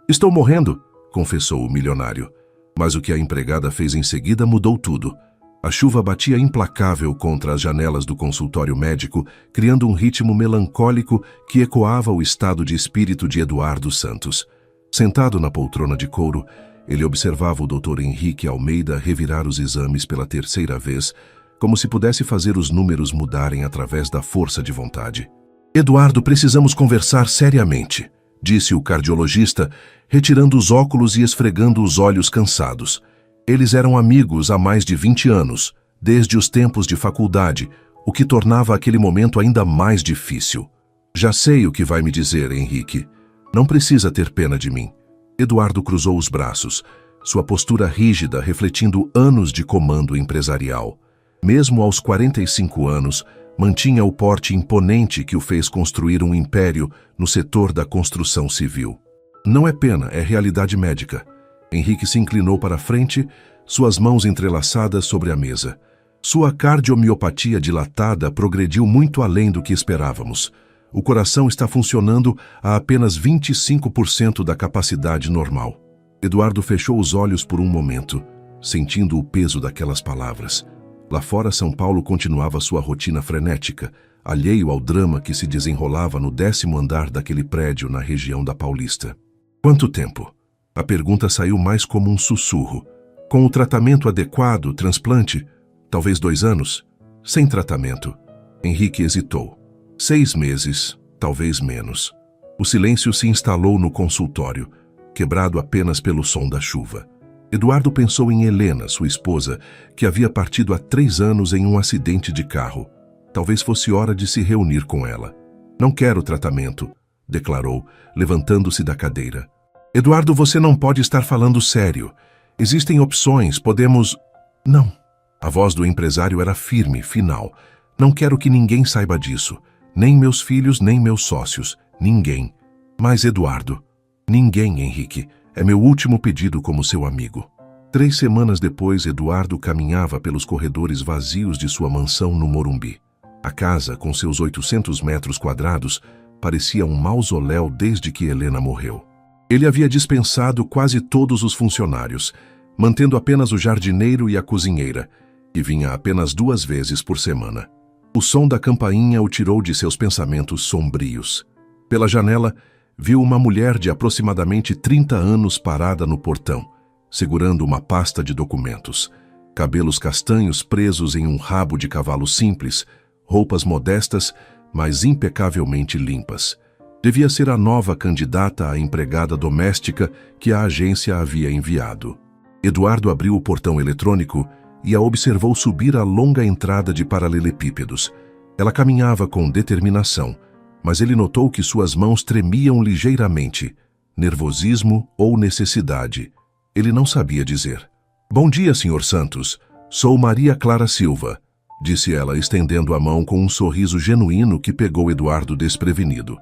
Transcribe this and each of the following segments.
Estou morrendo, confessou o milionário. Mas o que a empregada fez em seguida mudou tudo. A chuva batia implacável contra as janelas do consultório médico, criando um ritmo melancólico que ecoava o estado de espírito de Eduardo Santos. Sentado na poltrona de couro, ele observava o Dr. Henrique Almeida revirar os exames pela terceira vez, como se pudesse fazer os números mudarem através da força de vontade. Eduardo, precisamos conversar seriamente, disse o cardiologista, retirando os óculos e esfregando os olhos cansados. Eles eram amigos há mais de 20 anos, desde os tempos de faculdade, o que tornava aquele momento ainda mais difícil. Já sei o que vai me dizer, Henrique. Não precisa ter pena de mim. Eduardo cruzou os braços, sua postura rígida refletindo anos de comando empresarial. Mesmo aos 45 anos, mantinha o porte imponente que o fez construir um império no setor da construção civil. Não é pena, é realidade médica. Henrique se inclinou para a frente, suas mãos entrelaçadas sobre a mesa. Sua cardiomiopatia dilatada progrediu muito além do que esperávamos. O coração está funcionando a apenas 25% da capacidade normal. Eduardo fechou os olhos por um momento, sentindo o peso daquelas palavras. Lá fora, São Paulo continuava sua rotina frenética, alheio ao drama que se desenrolava no 10º andar daquele prédio na região da Paulista. Quanto tempo? A pergunta saiu mais como um sussurro. Com o tratamento adequado, transplante, talvez 2 anos. Sem tratamento. Henrique hesitou. 6 meses, talvez menos. O silêncio se instalou no consultório, quebrado apenas pelo som da chuva. Eduardo pensou em Helena, sua esposa, que havia partido há 3 anos em um acidente de carro. Talvez fosse hora de se reunir com ela. Não quero tratamento, declarou, levantando-se da cadeira. Eduardo, você não pode estar falando sério. Existem opções, podemos... Não. A voz do empresário era firme, final. Não quero que ninguém saiba disso. Nem meus filhos, nem meus sócios. Ninguém. Mas, Eduardo... Ninguém, Henrique. É meu último pedido como seu amigo. 3 semanas depois, Eduardo caminhava pelos corredores vazios de sua mansão no Morumbi. A casa, com seus 800 metros quadrados, parecia um mausoléu desde que Helena morreu. Ele havia dispensado quase todos os funcionários, mantendo apenas o jardineiro e a cozinheira, que vinha apenas 2 vezes por semana. O som da campainha o tirou de seus pensamentos sombrios. Pela janela, viu uma mulher de aproximadamente 30 anos parada no portão, segurando uma pasta de documentos. Cabelos castanhos presos em um rabo de cavalo simples, roupas modestas, mas impecavelmente limpas. Devia ser a nova candidata à empregada doméstica que a agência havia enviado. Eduardo abriu o portão eletrônico e a observou subir a longa entrada de paralelepípedos. Ela caminhava com determinação, mas ele notou que suas mãos tremiam ligeiramente. Nervosismo ou necessidade. Ele não sabia dizer. Bom dia, Sr. Santos. Sou Maria Clara Silva, disse ela, estendendo a mão com um sorriso genuíno que pegou Eduardo desprevenido.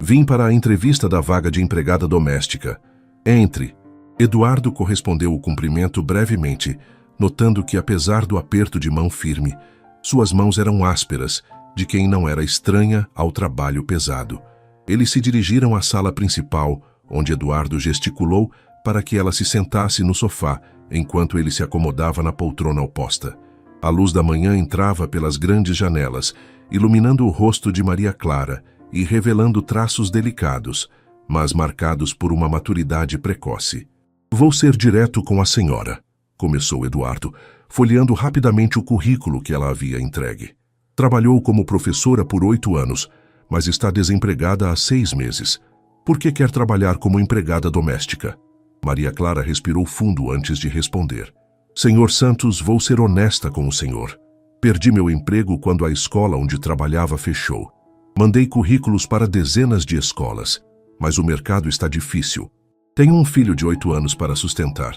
Vim para a entrevista da vaga de empregada doméstica. Entre. Eduardo correspondeu o cumprimento brevemente, notando que, apesar do aperto de mão firme, suas mãos eram ásperas, de quem não era estranha ao trabalho pesado. Eles se dirigiram à sala principal, onde Eduardo gesticulou para que ela se sentasse no sofá, enquanto ele se acomodava na poltrona oposta. A luz da manhã entrava pelas grandes janelas, iluminando o rosto de Maria Clara e revelando traços delicados, mas marcados por uma maturidade precoce. Vou ser direto com a senhora, começou Eduardo, folheando rapidamente o currículo que ela havia entregue. Trabalhou como professora por 8 anos, mas está desempregada há 6 meses. Por que quer trabalhar como empregada doméstica? Maria Clara respirou fundo antes de responder. Senhor Santos, vou ser honesta com o senhor. Perdi meu emprego quando a escola onde trabalhava fechou. Mandei currículos para dezenas de escolas, mas o mercado está difícil. Tenho um filho de 8 anos para sustentar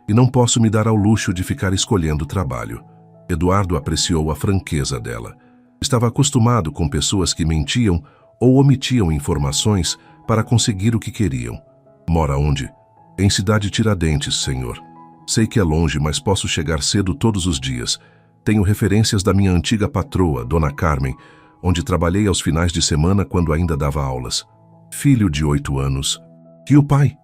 e não posso me dar ao luxo de ficar escolhendo trabalho. Eduardo apreciou a franqueza dela. Estava acostumado com pessoas que mentiam ou omitiam informações para conseguir o que queriam. Mora onde? Em Cidade Tiradentes, senhor. Sei que é longe, mas posso chegar cedo todos os dias. Tenho referências da minha antiga patroa, Dona Carmen, onde trabalhei aos finais de semana quando ainda dava aulas. Filho de 8 anos. E o pai?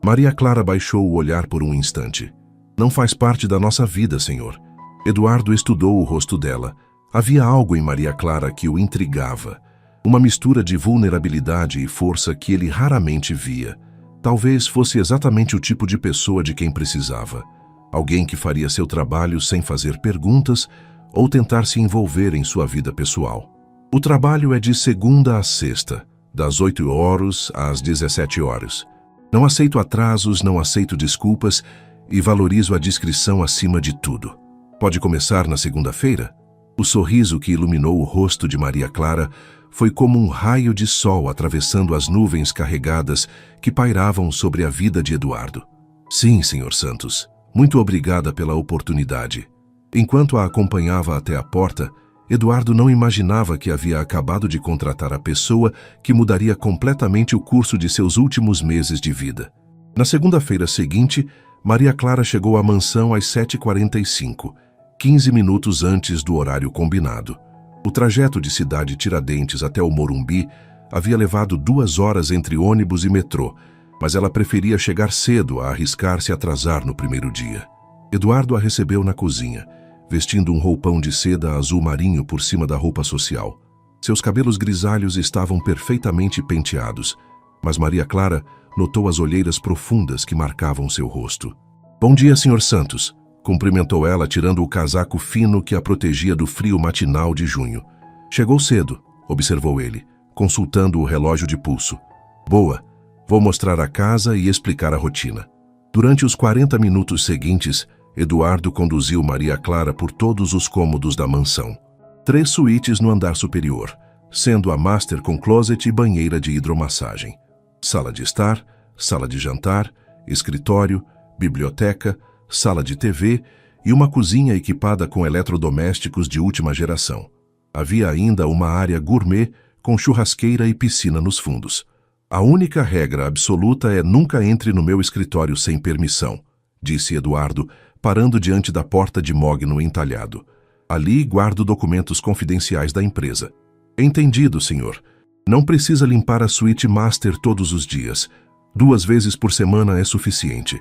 Maria Clara baixou o olhar por um instante. Não faz parte da nossa vida, senhor. Eduardo estudou o rosto dela. Havia algo em Maria Clara que o intrigava. Uma mistura de vulnerabilidade e força que ele raramente via. Talvez fosse exatamente o tipo de pessoa de quem precisava. Alguém que faria seu trabalho sem fazer perguntas ou tentar se envolver em sua vida pessoal. O trabalho é de segunda a sexta, das 8 horas às 17 horas. Não aceito atrasos, não aceito desculpas e valorizo a discrição acima de tudo. Pode começar na segunda-feira? O sorriso que iluminou o rosto de Maria Clara foi como um raio de sol atravessando as nuvens carregadas que pairavam sobre a vida de Eduardo. Sim, senhor Santos. Muito obrigada pela oportunidade. Enquanto a acompanhava até a porta, Eduardo não imaginava que havia acabado de contratar a pessoa que mudaria completamente o curso de seus últimos meses de vida. Na segunda-feira seguinte, Maria Clara chegou à mansão às 7h45, 15 minutos antes do horário combinado. O trajeto de Cidade Tiradentes até o Morumbi havia levado 2 horas entre ônibus e metrô, mas ela preferia chegar cedo a arriscar se atrasar no primeiro dia. Eduardo a recebeu na cozinha, vestindo um roupão de seda azul marinho por cima da roupa social. Seus cabelos grisalhos estavam perfeitamente penteados, mas Maria Clara notou as olheiras profundas que marcavam seu rosto. "Bom dia, senhor Santos", cumprimentou ela, tirando o casaco fino que a protegia do frio matinal de junho. "Chegou cedo", observou ele, consultando o relógio de pulso. "Boa, vou mostrar a casa e explicar a rotina." Durante os 40 minutos seguintes, Eduardo conduziu Maria Clara por todos os cômodos da mansão. 3 suítes no andar superior, sendo a master com closet e banheira de hidromassagem. Sala de estar, sala de jantar, escritório, biblioteca, sala de TV e uma cozinha equipada com eletrodomésticos de última geração. Havia ainda uma área gourmet com churrasqueira e piscina nos fundos. "A única regra absoluta é nunca entre no meu escritório sem permissão", disse Eduardo, parando diante da porta de mogno entalhado. "Ali guardo documentos confidenciais da empresa." "Entendido, senhor. Não precisa limpar a suíte master todos os dias. 2 vezes por semana é suficiente.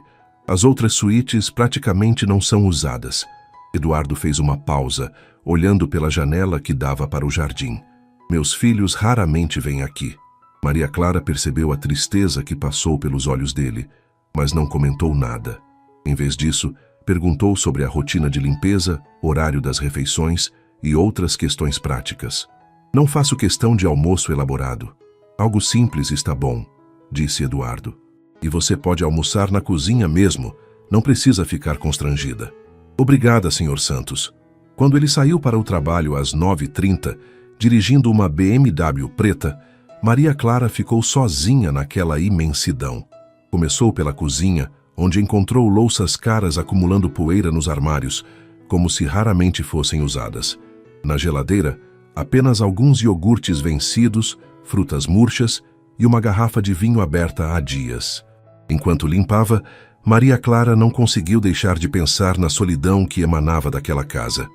As outras suítes praticamente não são usadas." Eduardo fez uma pausa, olhando pela janela que dava para o jardim. "Meus filhos raramente vêm aqui." Maria Clara percebeu a tristeza que passou pelos olhos dele, mas não comentou nada. Em vez disso, perguntou sobre a rotina de limpeza, horário das refeições e outras questões práticas. "Não faço questão de almoço elaborado. Algo simples está bom", disse Eduardo. "E você pode almoçar na cozinha mesmo, não precisa ficar constrangida." "Obrigada, senhor Santos." Quando ele saiu para o trabalho às 9h30, dirigindo uma BMW preta, Maria Clara ficou sozinha naquela imensidão. Começou pela cozinha, onde encontrou louças caras acumulando poeira nos armários, como se raramente fossem usadas. Na geladeira, apenas alguns iogurtes vencidos, frutas murchas e uma garrafa de vinho aberta há dias. Enquanto limpava, Maria Clara não conseguiu deixar de pensar na solidão que emanava daquela casa.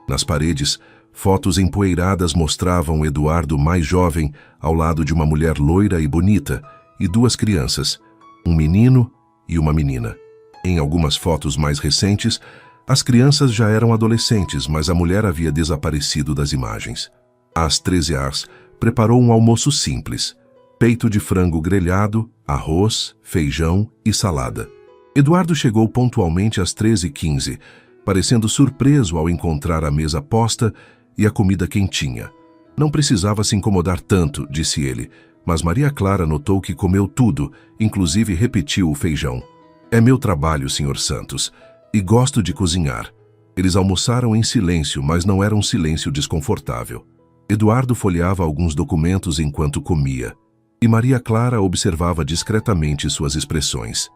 Nas paredes, fotos empoeiradas mostravam Eduardo mais jovem ao lado de uma mulher loira e bonita e 2 crianças, um menino e uma menina. Em algumas fotos mais recentes, as crianças já eram adolescentes, mas a mulher havia desaparecido das imagens. Às 13h, preparou um almoço simples: peito de frango grelhado, arroz, feijão e salada. Eduardo chegou pontualmente às 13h15, parecendo surpreso ao encontrar a mesa posta e a comida quentinha. "Não precisava se incomodar tanto", disse ele, mas Maria Clara notou que comeu tudo, inclusive repetiu o feijão. "É meu trabalho, senhor Santos, e gosto de cozinhar." Eles almoçaram em silêncio, mas não era um silêncio desconfortável. Eduardo folheava alguns documentos enquanto comia, e Maria Clara observava discretamente suas expressões.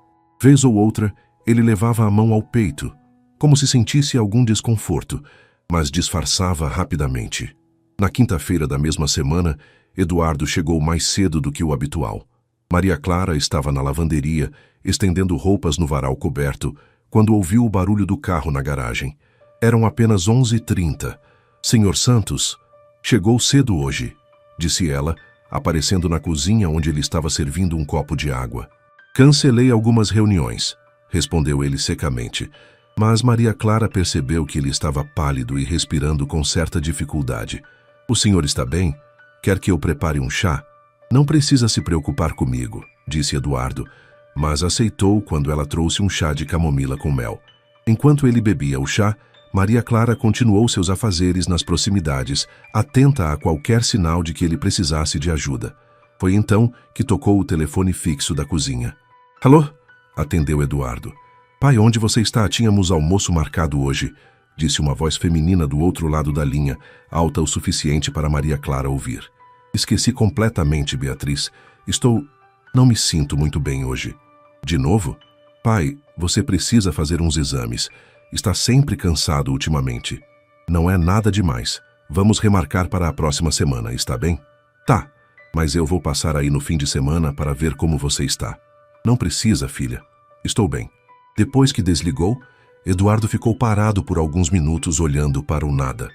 Vez ou outra, ele levava a mão ao peito, como se sentisse algum desconforto, mas disfarçava rapidamente. Na quinta-feira da mesma semana, Eduardo chegou mais cedo do que o habitual. Maria Clara estava na lavanderia, estendendo roupas no varal coberto, quando ouviu o barulho do carro na garagem. Eram apenas 11h30. "Senhor Santos, chegou cedo hoje", disse ela, aparecendo na cozinha onde ele estava servindo um copo de água. Cancelei algumas reuniões, respondeu ele secamente, mas Maria Clara percebeu que ele estava pálido e respirando com certa dificuldade. O senhor está bem? Quer que eu prepare um chá? Não precisa se preocupar comigo, disse Eduardo, mas aceitou quando ela trouxe um chá de camomila com mel. Enquanto ele bebia o chá, Maria Clara continuou seus afazeres nas proximidades, atenta a qualquer sinal de que ele precisasse de ajuda. Foi então que tocou o telefone fixo da cozinha. Alô? Atendeu Eduardo. Pai, onde você está? Tínhamos almoço marcado hoje, disse uma voz feminina do outro lado da linha, alta o suficiente para Maria Clara ouvir. Esqueci completamente, Beatriz. Não me sinto muito bem hoje. De novo? Pai, você precisa fazer uns exames. Está sempre cansado ultimamente. Não é nada demais. Vamos remarcar para a próxima semana, está bem? Tá, mas eu vou passar aí no fim de semana para ver como você está. Não precisa, filha. Estou bem. Depois que desligou, Eduardo ficou parado por alguns minutos olhando para o nada.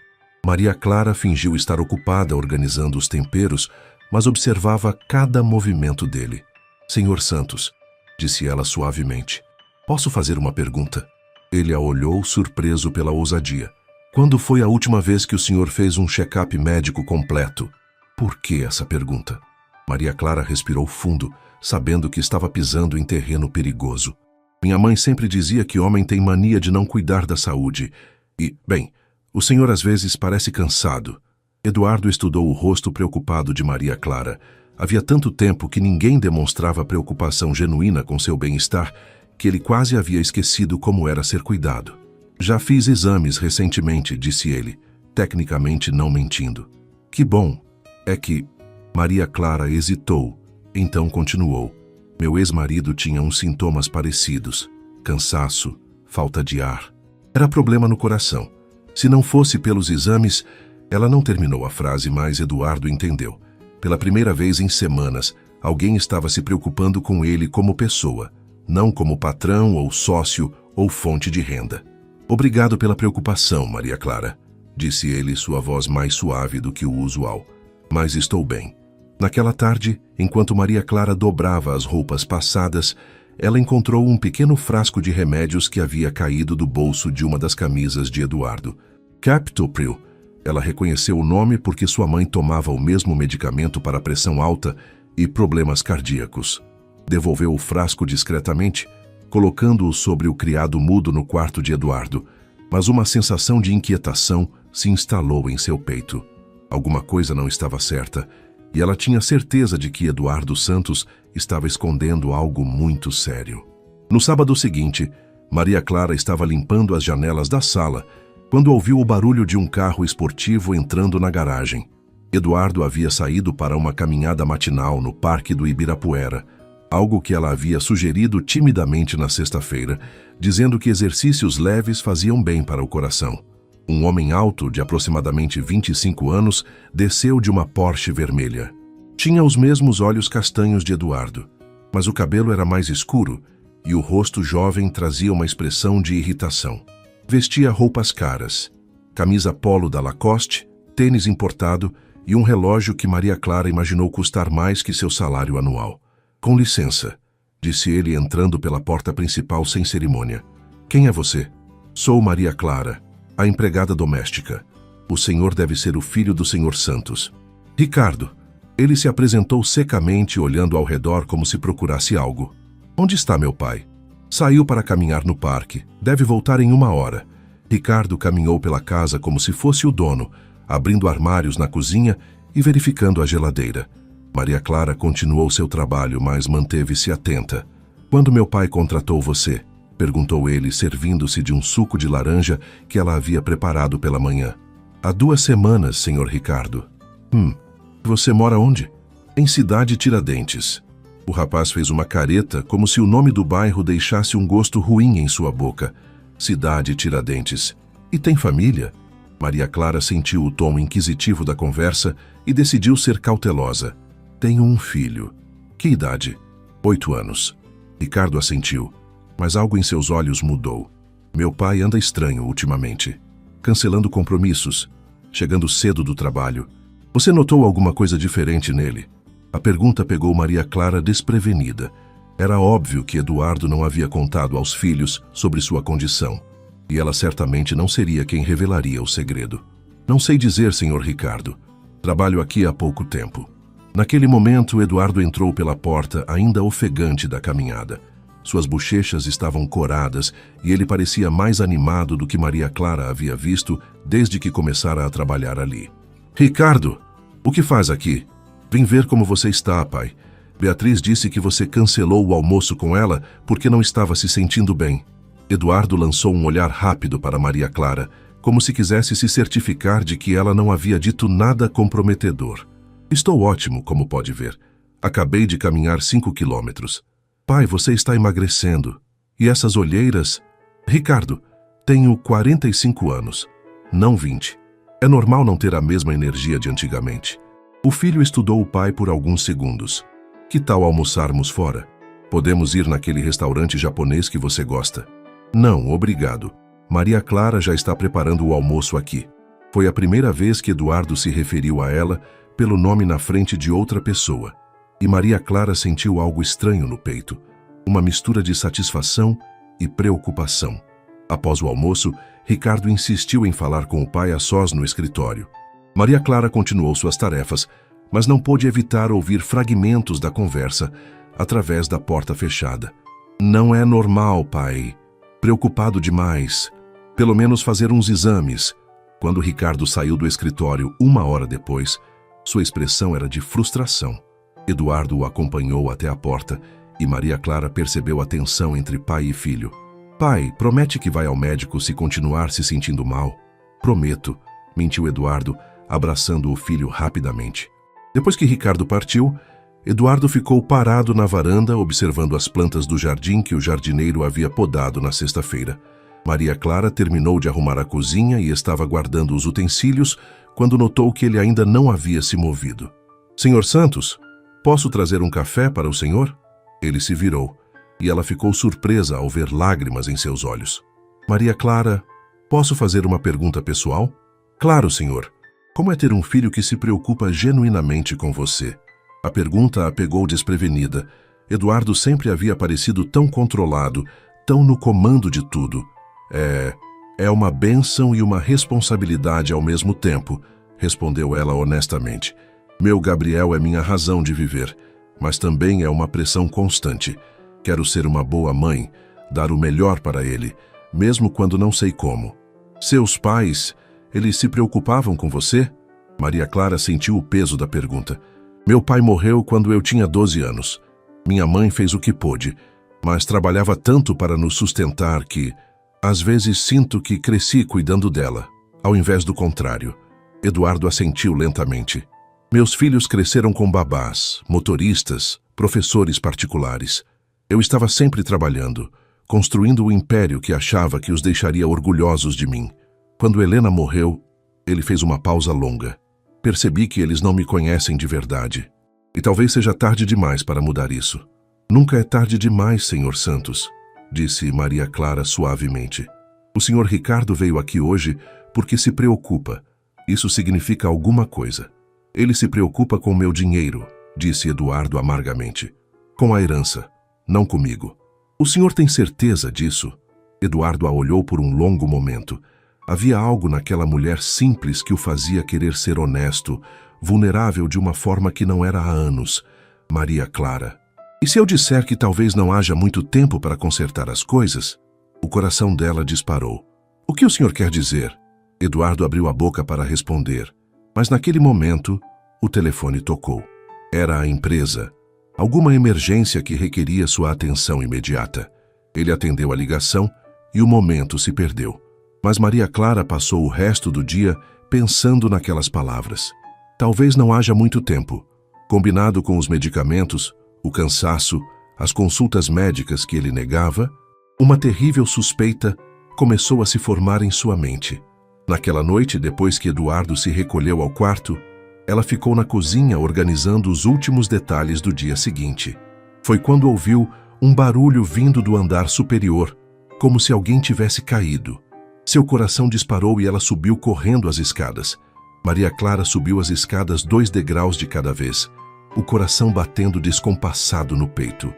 Maria Clara fingiu estar ocupada organizando os temperos, mas observava cada movimento dele. Senhor Santos, disse ela suavemente, posso fazer uma pergunta? Ele a olhou, surpreso pela ousadia. Quando foi a última vez que o senhor fez um check-up médico completo? Por que essa pergunta? Maria Clara respirou fundo, sabendo que estava pisando em terreno perigoso. Minha mãe sempre dizia que homem tem mania de não cuidar da saúde. E, bem, o senhor às vezes parece cansado. Eduardo estudou o rosto preocupado de Maria Clara. Havia tanto tempo que ninguém demonstrava preocupação genuína com seu bem-estar que ele quase havia esquecido como era ser cuidado. Já fiz exames recentemente, disse ele, tecnicamente não mentindo. Que bom. É que... Maria Clara hesitou, então continuou. Meu ex-marido tinha uns sintomas parecidos. Cansaço, falta de ar. Era problema no coração. Se não fosse pelos exames... Ela não terminou a frase, mas Eduardo entendeu. Pela primeira vez em semanas, alguém estava se preocupando com ele como pessoa, não como patrão ou sócio ou fonte de renda. Obrigado pela preocupação, Maria Clara, disse ele, sua voz mais suave do que o usual. Mas estou bem. Naquela tarde, enquanto Maria Clara dobrava as roupas passadas, ela encontrou um pequeno frasco de remédios que havia caído do bolso de uma das camisas de Eduardo. Captopril. Ela reconheceu o nome porque sua mãe tomava o mesmo medicamento para pressão alta e problemas cardíacos. Devolveu o frasco discretamente, colocando-o sobre o criado mudo no quarto de Eduardo, mas uma sensação de inquietação se instalou em seu peito. Alguma coisa não estava certa, e ela tinha certeza de que Eduardo Santos estava escondendo algo muito sério. No sábado seguinte, Maria Clara estava limpando as janelas da sala, quando ouviu o barulho de um carro esportivo entrando na garagem. Eduardo havia saído para uma caminhada matinal no Parque do Ibirapuera, algo que ela havia sugerido timidamente na sexta-feira, dizendo que exercícios leves faziam bem para o coração. Um homem alto, de aproximadamente 25 anos, desceu de uma Porsche vermelha. Tinha os mesmos olhos castanhos de Eduardo, mas o cabelo era mais escuro e o rosto jovem trazia uma expressão de irritação. Vestia roupas caras, camisa polo da Lacoste, tênis importado e um relógio que Maria Clara imaginou custar mais que seu salário anual. Com licença, disse ele entrando pela porta principal sem cerimônia. Quem é você? Sou Maria Clara, a empregada doméstica. O senhor deve ser o filho do senhor Santos. Ricardo. Ele se apresentou secamente, olhando ao redor como se procurasse algo. Onde está meu pai? Saiu para caminhar no parque. Deve voltar em 1 hora. Ricardo caminhou pela casa como se fosse o dono, abrindo armários na cozinha e verificando a geladeira. Maria Clara continuou seu trabalho, mas manteve-se atenta. Quando meu pai contratou você? Perguntou ele, servindo-se de um suco de laranja que ela havia preparado pela manhã. Há 2 semanas, senhor Ricardo. Você mora onde? Em Cidade Tiradentes. O rapaz fez uma careta, como se o nome do bairro deixasse um gosto ruim em sua boca. Cidade Tiradentes. E tem família? Maria Clara sentiu o tom inquisitivo da conversa e decidiu ser cautelosa. Tenho um filho. Que idade? 8 anos. Ricardo assentiu, mas algo em seus olhos mudou. Meu pai anda estranho ultimamente. Cancelando compromissos. Chegando cedo do trabalho. Você notou alguma coisa diferente nele? A pergunta pegou Maria Clara desprevenida. Era óbvio que Eduardo não havia contado aos filhos sobre sua condição, e ela certamente não seria quem revelaria o segredo. Não sei dizer, Sr. Ricardo. Trabalho aqui há pouco tempo. Naquele momento, Eduardo entrou pela porta ainda ofegante da caminhada. Suas bochechas estavam coradas e ele parecia mais animado do que Maria Clara havia visto desde que começara a trabalhar ali. Ricardo, o que faz aqui? Vim ver como você está, pai. Beatriz disse que você cancelou o almoço com ela porque não estava se sentindo bem. Eduardo lançou um olhar rápido para Maria Clara, como se quisesse se certificar de que ela não havia dito nada comprometedor. Estou ótimo, como pode ver. Acabei de caminhar 5 quilômetros. Pai, você está emagrecendo. E essas olheiras... Ricardo, tenho 45 anos, não 20. É normal não ter a mesma energia de antigamente. O filho estudou o pai por alguns segundos. Que tal almoçarmos fora? Podemos ir naquele restaurante japonês que você gosta. Não, obrigado. Maria Clara já está preparando o almoço aqui. Foi a primeira vez que Eduardo se referiu a ela pelo nome na frente de outra pessoa. E Maria Clara sentiu algo estranho no peito, uma mistura de satisfação e preocupação. Após o almoço, Ricardo insistiu em falar com o pai a sós no escritório. Maria Clara continuou suas tarefas, mas não pôde evitar ouvir fragmentos da conversa através da porta fechada. Não é normal, pai. Preocupado demais. Pelo menos fazer uns exames. Quando Ricardo saiu do escritório 1 hora depois, sua expressão era de frustração. Eduardo o acompanhou até a porta e Maria Clara percebeu a tensão entre pai e filho. Pai, promete que vai ao médico se continuar se sentindo mal? Prometo, mentiu Eduardo, abraçando o filho rapidamente. Depois que Ricardo partiu, Eduardo ficou parado na varanda observando as plantas do jardim que o jardineiro havia podado na sexta-feira. Maria Clara terminou de arrumar a cozinha e estava guardando os utensílios quando notou que ele ainda não havia se movido. Senhor Santos, posso trazer um café para o senhor? Ele se virou e ela ficou surpresa ao ver lágrimas em seus olhos. Maria Clara, posso fazer uma pergunta pessoal? Claro, senhor. Como é ter um filho que se preocupa genuinamente com você? A pergunta a pegou desprevenida. Eduardo sempre havia parecido tão controlado, tão no comando de tudo. É uma bênção e uma responsabilidade ao mesmo tempo, respondeu ela honestamente. Meu Gabriel é minha razão de viver, mas também é uma pressão constante. Quero ser uma boa mãe, dar o melhor para ele, mesmo quando não sei como. Seus pais, eles se preocupavam com você? Maria Clara sentiu o peso da pergunta. Meu pai morreu quando eu tinha 12 anos. Minha mãe fez o que pôde, mas trabalhava tanto para nos sustentar que, às vezes, sinto que cresci cuidando dela, ao invés do contrário. Eduardo assentiu lentamente. Meus filhos cresceram com babás, motoristas, professores particulares. Eu estava sempre trabalhando, construindo o império que achava que os deixaria orgulhosos de mim. Quando Helena morreu, ele fez uma pausa longa. Percebi que eles não me conhecem de verdade. E talvez seja tarde demais para mudar isso. Nunca é tarde demais, Senhor Santos, disse Maria Clara suavemente. O Sr. Ricardo veio aqui hoje porque se preocupa. Isso significa alguma coisa. Ele se preocupa com meu dinheiro, disse Eduardo amargamente. Com a herança, não comigo. O senhor tem certeza disso? Eduardo a olhou por um longo momento. Havia algo naquela mulher simples que o fazia querer ser honesto, vulnerável de uma forma que não era há anos. Maria Clara. E se eu disser que talvez não haja muito tempo para consertar as coisas? O coração dela disparou. O que o senhor quer dizer? Eduardo abriu a boca para responder, mas naquele momento, o telefone tocou. Era a empresa. Alguma emergência que requeria sua atenção imediata. Ele atendeu a ligação e o momento se perdeu. Mas Maria Clara passou o resto do dia pensando naquelas palavras. Talvez não haja muito tempo. Combinado com os medicamentos, o cansaço, as consultas médicas que ele negava, uma terrível suspeita começou a se formar em sua mente. Naquela noite, depois que Eduardo se recolheu ao quarto, ela ficou na cozinha organizando os últimos detalhes do dia seguinte. Foi quando ouviu um barulho vindo do andar superior, como se alguém tivesse caído. Seu coração disparou e ela subiu correndo as escadas. Maria Clara subiu as escadas 2 degraus de cada vez, o coração batendo descompassado no peito.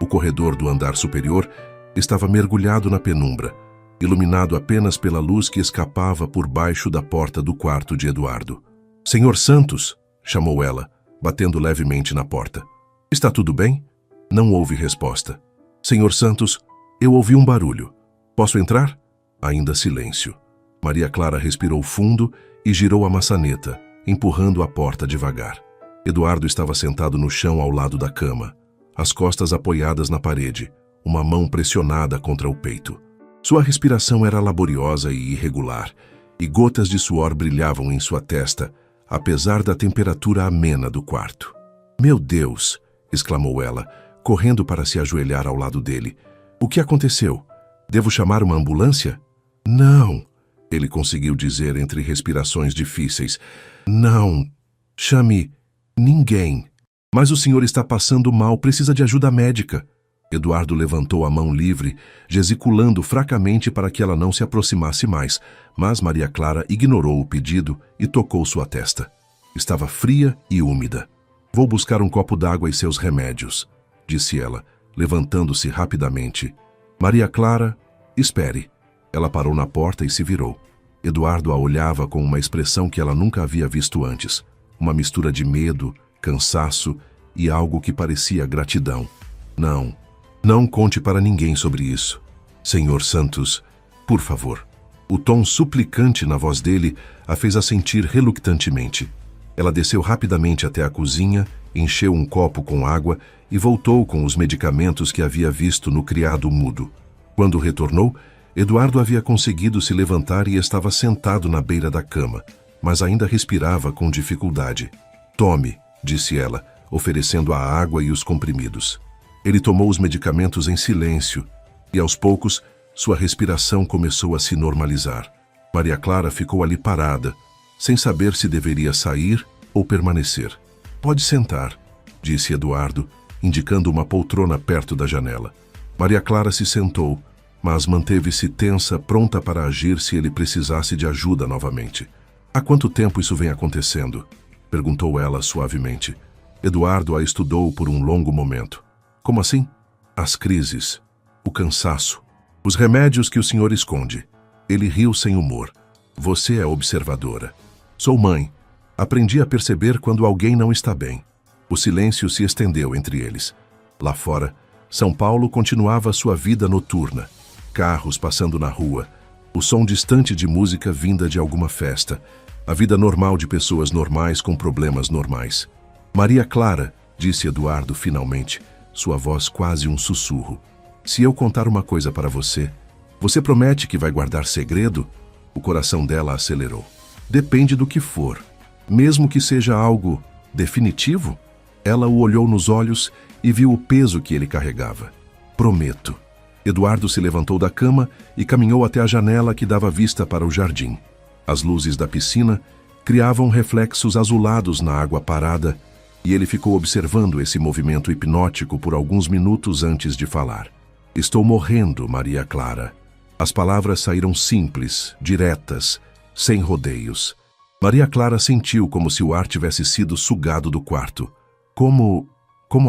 O corredor do andar superior estava mergulhado na penumbra, iluminado apenas pela luz que escapava por baixo da porta do quarto de Eduardo. "Senhor Santos", chamou ela, batendo levemente na porta. "Está tudo bem?" Não houve resposta. "Senhor Santos, eu ouvi um barulho. Posso entrar?" Ainda silêncio. Maria Clara respirou fundo e girou a maçaneta, empurrando a porta devagar. Eduardo estava sentado no chão ao lado da cama, as costas apoiadas na parede, uma mão pressionada contra o peito. Sua respiração era laboriosa e irregular, e gotas de suor brilhavam em sua testa, apesar da temperatura amena do quarto. "Meu Deus!" exclamou ela, correndo para se ajoelhar ao lado dele. "O que aconteceu? Devo chamar uma ambulância?" "Não", ele conseguiu dizer entre respirações difíceis. "Não, chame ninguém. Mas o senhor está passando mal, precisa de ajuda médica." Eduardo levantou a mão livre, gesticulando fracamente para que ela não se aproximasse mais, mas Maria Clara ignorou o pedido e tocou sua testa. Estava fria e úmida. "Vou buscar um copo d'água e seus remédios", disse ela, levantando-se rapidamente. "Maria Clara, espere." Ela parou na porta e se virou. Eduardo a olhava com uma expressão que ela nunca havia visto antes, uma mistura de medo, cansaço e algo que parecia gratidão. Não conte para ninguém sobre isso. Senhor Santos, por favor." O tom suplicante na voz dele a fez assentir relutantemente. Ela desceu rapidamente até a cozinha, encheu um copo com água e voltou com os medicamentos que havia visto no criado mudo. Quando retornou, Eduardo havia conseguido se levantar e estava sentado na beira da cama, mas ainda respirava com dificuldade. "Tome", disse ela, oferecendo a água e os comprimidos. Ele tomou os medicamentos em silêncio e, aos poucos, sua respiração começou a se normalizar. Maria Clara ficou ali parada, sem saber se deveria sair ou permanecer. "Pode sentar", disse Eduardo, indicando uma poltrona perto da janela. Maria Clara se sentou, mas manteve-se tensa, pronta para agir se ele precisasse de ajuda novamente. "Há quanto tempo isso vem acontecendo?" perguntou ela suavemente. Eduardo a estudou por um longo momento. "Como assim?" "As crises, o cansaço, os remédios que o senhor esconde." Ele riu sem humor. "Você é observadora. Sou mãe. Aprendi a perceber quando alguém não está bem." O silêncio se estendeu entre eles. Lá fora, São Paulo continuava sua vida noturna. Carros passando na rua, o som distante de música vinda de alguma festa, a vida normal de pessoas normais com problemas normais. "Maria Clara", disse Eduardo finalmente, sua voz quase um sussurro. "Se eu contar uma coisa para você, você promete que vai guardar segredo?" O coração dela acelerou. "Depende do que for. Mesmo que seja algo definitivo?" Ela o olhou nos olhos e viu o peso que ele carregava. "Prometo." Eduardo se levantou da cama e caminhou até a janela que dava vista para o jardim. As luzes da piscina criavam reflexos azulados na água parada e ele ficou observando esse movimento hipnótico por alguns minutos antes de falar. "Estou morrendo, Maria Clara." As palavras saíram simples, diretas, sem rodeios. Maria Clara sentiu como se o ar tivesse sido sugado do quarto. Como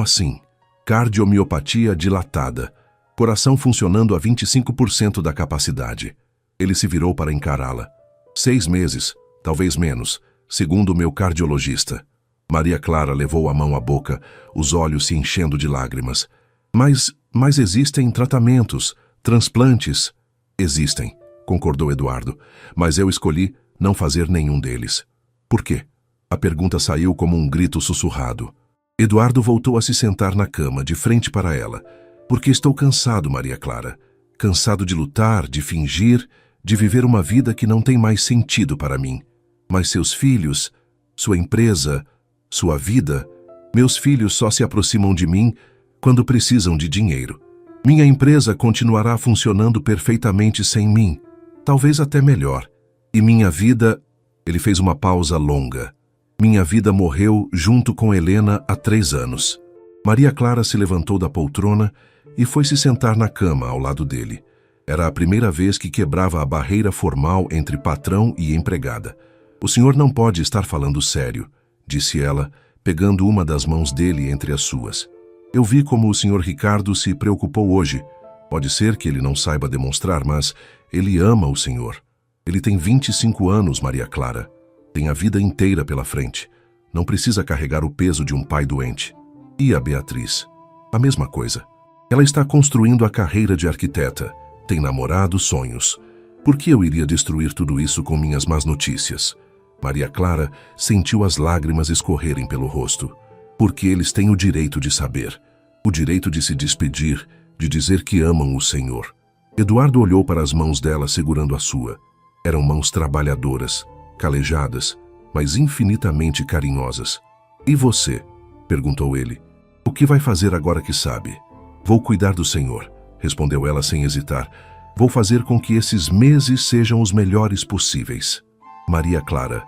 assim? Cardiomiopatia dilatada. Coração funcionando a 25% da capacidade. Ele se virou para encará-la. 6 meses, talvez menos, segundo o meu cardiologista. Maria Clara levou a mão à boca, os olhos se enchendo de lágrimas. Mas existem tratamentos, transplantes. Existem, concordou Eduardo, mas eu escolhi não fazer nenhum deles. Por quê? A pergunta saiu como um grito sussurrado. Eduardo voltou a se sentar na cama, de frente para ela. "Porque estou cansado, Maria Clara. Cansado de lutar, de fingir, de viver uma vida que não tem mais sentido para mim. Mas seus filhos, sua empresa, sua vida, meus filhos só se aproximam de mim quando precisam de dinheiro. Minha empresa continuará funcionando perfeitamente sem mim, talvez até melhor. E minha vida..." Ele fez uma pausa longa. "Minha vida morreu junto com Helena há 3 anos. Maria Clara se levantou da poltrona e foi se sentar na cama ao lado dele. Era a primeira vez que quebrava a barreira formal entre patrão e empregada. "O senhor não pode estar falando sério", disse ela, pegando uma das mãos dele entre as suas. Eu vi como o Sr. Ricardo se preocupou hoje. Pode ser que ele não saiba demonstrar, mas ele ama o Senhor. Ele tem 25 anos, Maria Clara. Tem a vida inteira pela frente. Não precisa carregar o peso de um pai doente. E a Beatriz? A mesma coisa. Ela está construindo a carreira de arquiteta. Tem namorado, sonhos. Por que eu iria destruir tudo isso com minhas más notícias? Maria Clara sentiu as lágrimas escorrerem pelo rosto. Porque eles têm o direito de saber. O direito de se despedir, de dizer que amam o Senhor. Eduardo olhou para as mãos dela segurando a sua. Eram mãos trabalhadoras, calejadas, mas infinitamente carinhosas. E você? Perguntou ele. O que vai fazer agora que sabe? Vou cuidar do Senhor, respondeu ela sem hesitar. Vou fazer com que esses meses sejam os melhores possíveis. Maria Clara,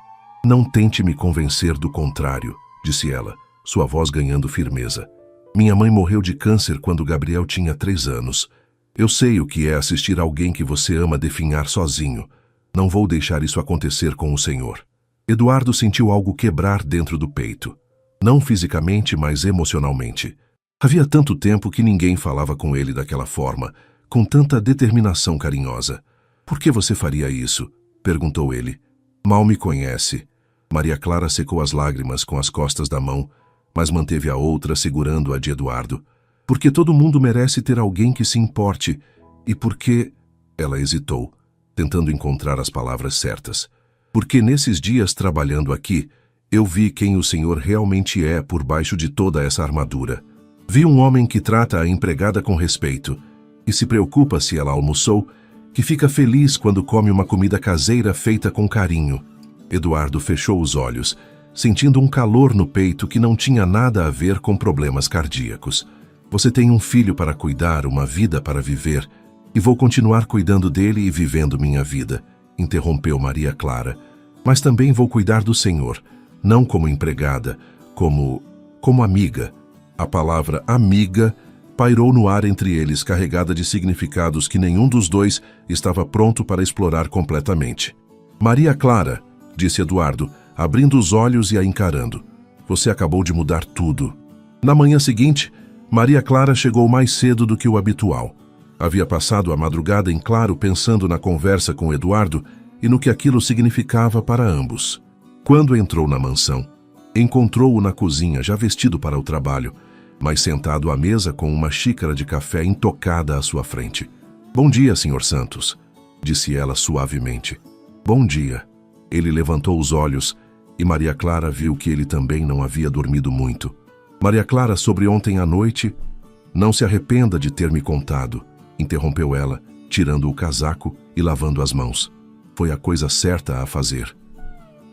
não tente me convencer do contrário, disse ela, sua voz ganhando firmeza. Minha mãe morreu de câncer quando Gabriel tinha 3 anos. Eu sei o que é assistir alguém que você ama definhar sozinho. Não vou deixar isso acontecer com o Senhor. Eduardo sentiu algo quebrar dentro do peito. Não fisicamente, mas emocionalmente. Havia tanto tempo que ninguém falava com ele daquela forma, com tanta determinação carinhosa. Por que você faria isso? Perguntou ele. Mal me conhece. Maria Clara secou as lágrimas com as costas da mão, mas manteve a outra segurando a de Eduardo. Porque todo mundo merece ter alguém que se importe. E porque... Ela hesitou, tentando encontrar as palavras certas. Porque nesses dias trabalhando aqui, eu vi quem o Senhor realmente é por baixo de toda essa armadura. Vi um homem que trata a empregada com respeito, e se preocupa se ela almoçou, que fica feliz quando come uma comida caseira feita com carinho. Eduardo fechou os olhos, sentindo um calor no peito que não tinha nada a ver com problemas cardíacos. Você tem um filho para cuidar, uma vida para viver, e vou continuar cuidando dele e vivendo minha vida, interrompeu Maria Clara. Mas também vou cuidar do Senhor, não como empregada, como amiga. A palavra amiga pairou no ar entre eles, carregada de significados que nenhum dos dois estava pronto para explorar completamente. Maria Clara, disse Eduardo, abrindo os olhos e a encarando. Você acabou de mudar tudo. Na manhã seguinte, Maria Clara chegou mais cedo do que o habitual. Havia passado a madrugada em claro pensando na conversa com Eduardo e no que aquilo significava para ambos. Quando entrou na mansão, encontrou-o na cozinha já vestido para o trabalho, mas sentado à mesa com uma xícara de café intocada à sua frente. Bom dia, Sr. Santos, disse ela suavemente. Bom dia. Ele levantou os olhos e Maria Clara viu que ele também não havia dormido muito. Maria Clara, sobre ontem à noite, não se arrependa de ter me contado, interrompeu ela, tirando o casaco e lavando as mãos. Foi a coisa certa a fazer.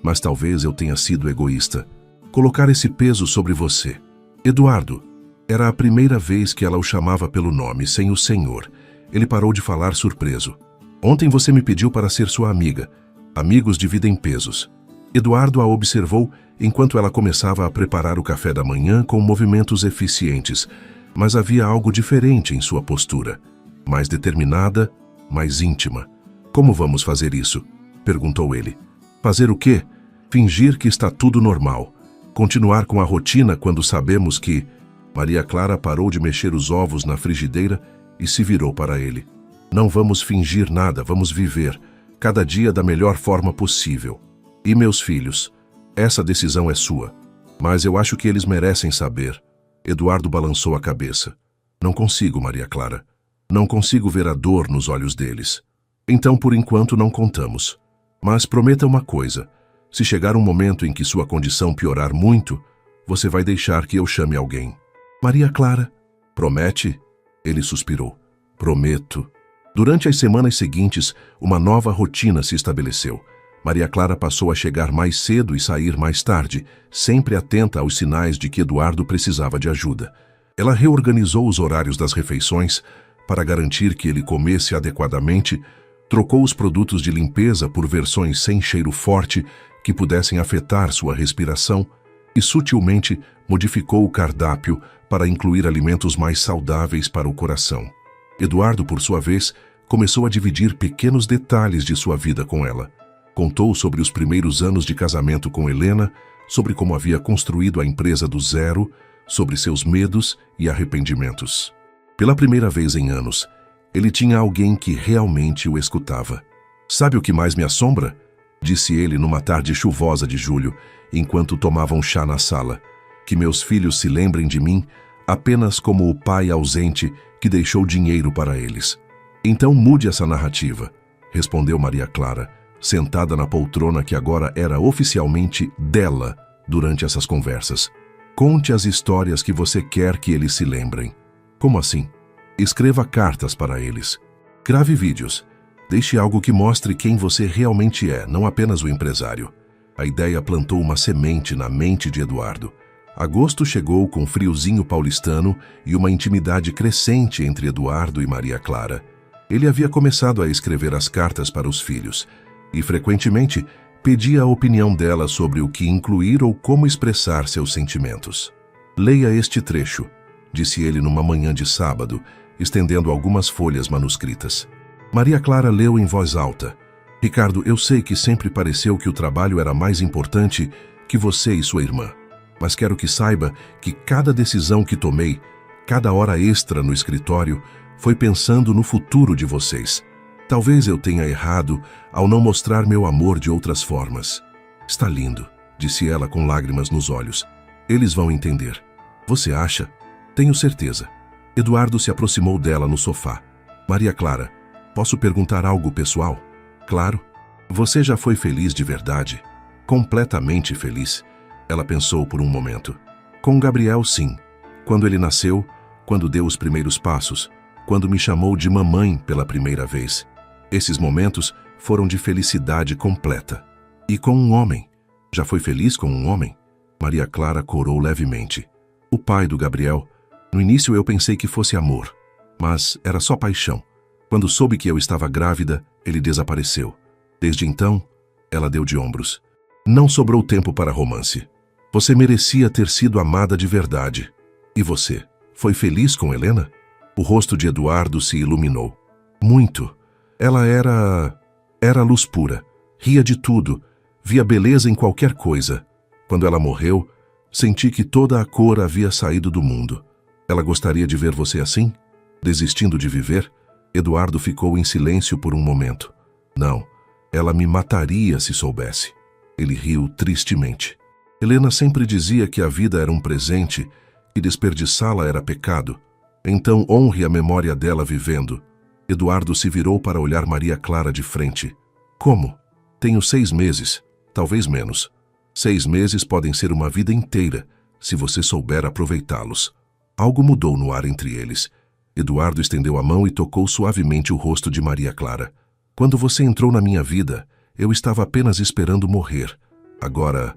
Mas talvez eu tenha sido egoísta. Colocar esse peso sobre você. Eduardo, era a primeira vez que ela o chamava pelo nome, sem o senhor. Ele parou de falar surpreso. Ontem você me pediu para ser sua amiga. Amigos dividem pesos. Eduardo a observou enquanto ela começava a preparar o café da manhã com movimentos eficientes, mas havia algo diferente em sua postura. Mais determinada, mais íntima. Como vamos fazer isso? Perguntou ele. Fazer o quê? Fingir que está tudo normal. Continuar com a rotina quando sabemos que... Maria Clara parou de mexer os ovos na frigideira e se virou para ele. Não vamos fingir nada, vamos viver, cada dia da melhor forma possível. E meus filhos, essa decisão é sua. Mas eu acho que eles merecem saber. Eduardo balançou a cabeça. Não consigo, Maria Clara. Não consigo ver a dor nos olhos deles. Então, por enquanto, não contamos. Mas prometa uma coisa. Se chegar um momento em que sua condição piorar muito, você vai deixar que eu chame alguém. Maria Clara, promete? Ele suspirou. Prometo. Durante as semanas seguintes, uma nova rotina se estabeleceu. Maria Clara passou a chegar mais cedo e sair mais tarde, sempre atenta aos sinais de que Eduardo precisava de ajuda. Ela reorganizou os horários das refeições para garantir que ele comesse adequadamente, trocou os produtos de limpeza por versões sem cheiro forte que pudessem afetar sua respiração e sutilmente modificou o cardápio para incluir alimentos mais saudáveis para o coração. Eduardo, por sua vez, começou a dividir pequenos detalhes de sua vida com ela. Contou sobre os primeiros anos de casamento com Helena, sobre como havia construído a empresa do zero, sobre seus medos e arrependimentos. Pela primeira vez em anos, ele tinha alguém que realmente o escutava. "Sabe o que mais me assombra?", disse ele numa tarde chuvosa de julho, enquanto tomavam chá na sala. "Que meus filhos se lembrem de mim apenas como o pai ausente que deixou dinheiro para eles." "Então mude essa narrativa", respondeu Maria Clara, sentada na poltrona que agora era oficialmente dela durante essas conversas. "Conte as histórias que você quer que eles se lembrem." "Como assim?" "Escreva cartas para eles. Grave vídeos. Deixe algo que mostre quem você realmente é, não apenas o empresário." A ideia plantou uma semente na mente de Eduardo. Agosto chegou com friozinho paulistano e uma intimidade crescente entre Eduardo e Maria Clara. Ele havia começado a escrever as cartas para os filhos e, frequentemente, pedia a opinião dela sobre o que incluir ou como expressar seus sentimentos. "Leia este trecho", disse ele numa manhã de sábado, estendendo algumas folhas manuscritas. Maria Clara leu em voz alta. "Ricardo, eu sei que sempre pareceu que o trabalho era mais importante que você e sua irmã. Mas quero que saiba que cada decisão que tomei, cada hora extra no escritório, foi pensando no futuro de vocês. Talvez eu tenha errado ao não mostrar meu amor de outras formas." "Está lindo", disse ela com lágrimas nos olhos. "Eles vão entender." "Você acha?" "Tenho certeza." Eduardo se aproximou dela no sofá. "Maria Clara, posso perguntar algo pessoal?" "Claro." "Você já foi feliz de verdade?" "Completamente feliz." Ela pensou por um momento. "Com Gabriel, sim. Quando ele nasceu, quando deu os primeiros passos, quando me chamou de mamãe pela primeira vez. Esses momentos foram de felicidade completa." "E com um homem? Já foi feliz com um homem?" Maria Clara corou levemente. "O pai do Gabriel. No início eu pensei que fosse amor, mas era só paixão. Quando soube que eu estava grávida, ele desapareceu. Desde então, ela deu de ombros. Não sobrou tempo para romance. Você merecia ter sido amada de verdade. E você, foi feliz com Helena?" O rosto de Eduardo se iluminou. "Muito. Ela era luz pura. Ria de tudo. Via beleza em qualquer coisa. Quando ela morreu, senti que toda a cor havia saído do mundo. Ela gostaria de ver você assim? Desistindo de viver?" Eduardo ficou em silêncio por um momento. "Não, ela me mataria se soubesse." Ele riu tristemente. "Helena sempre dizia que a vida era um presente e desperdiçá-la era pecado. Então honre a memória dela vivendo." Eduardo se virou para olhar Maria Clara de frente. "Como? Tenho 6 meses, talvez menos. 6 meses podem ser uma vida inteira, se você souber aproveitá-los." Algo mudou no ar entre eles. Eduardo estendeu a mão e tocou suavemente o rosto de Maria Clara. "Quando você entrou na minha vida, eu estava apenas esperando morrer. Agora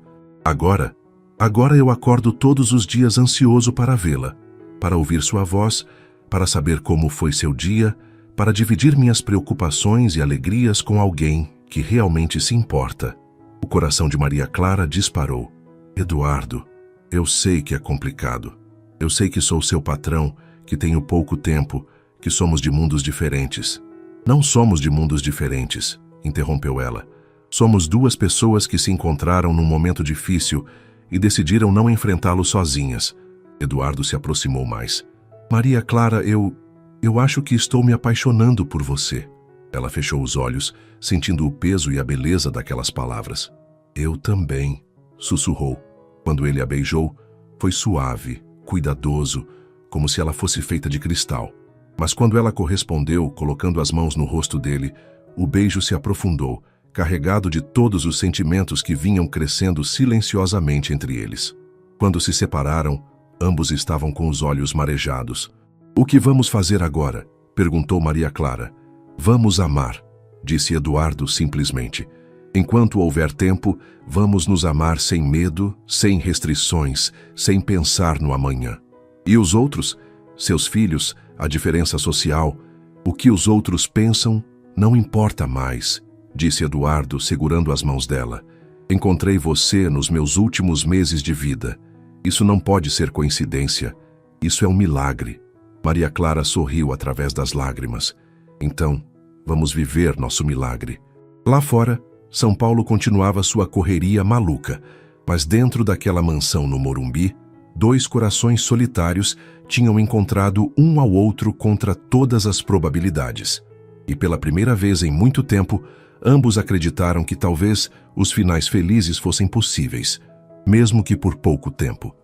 eu acordo todos os dias ansioso para vê-la, para ouvir sua voz, para saber como foi seu dia, para dividir minhas preocupações e alegrias com alguém que realmente se importa." O coração de Maria Clara disparou. "Eduardo, eu sei que é complicado. Eu sei que sou seu patrão, que tenho pouco tempo, que somos de mundos diferentes." "Não somos de mundos diferentes", interrompeu ela. "Somos 2 pessoas que se encontraram num momento difícil e decidiram não enfrentá-lo sozinhas." Eduardo se aproximou mais. "Maria Clara, eu acho que estou me apaixonando por você." Ela fechou os olhos, sentindo o peso e a beleza daquelas palavras. "Eu também", sussurrou. Quando ele a beijou, foi suave, cuidadoso, como se ela fosse feita de cristal. Mas quando ela correspondeu, colocando as mãos no rosto dele, o beijo se aprofundou, carregado de todos os sentimentos que vinham crescendo silenciosamente entre eles. Quando se separaram, ambos estavam com os olhos marejados. "O que vamos fazer agora?", perguntou Maria Clara. "Vamos amar", disse Eduardo simplesmente. "Enquanto houver tempo, vamos nos amar sem medo, sem restrições, sem pensar no amanhã. E os outros, seus filhos, a diferença social, o que os outros pensam, não importa mais", disse Eduardo, segurando as mãos dela. "Encontrei você nos meus últimos meses de vida. Isso não pode ser coincidência. Isso é um milagre." Maria Clara sorriu através das lágrimas. "Então, vamos viver nosso milagre." Lá fora, São Paulo continuava sua correria maluca, mas dentro daquela mansão no Morumbi, Dois corações solitários tinham encontrado um ao outro contra todas as probabilidades. E pela primeira vez em muito tempo, ambos acreditaram que talvez os finais felizes fossem possíveis, mesmo que por pouco tempo.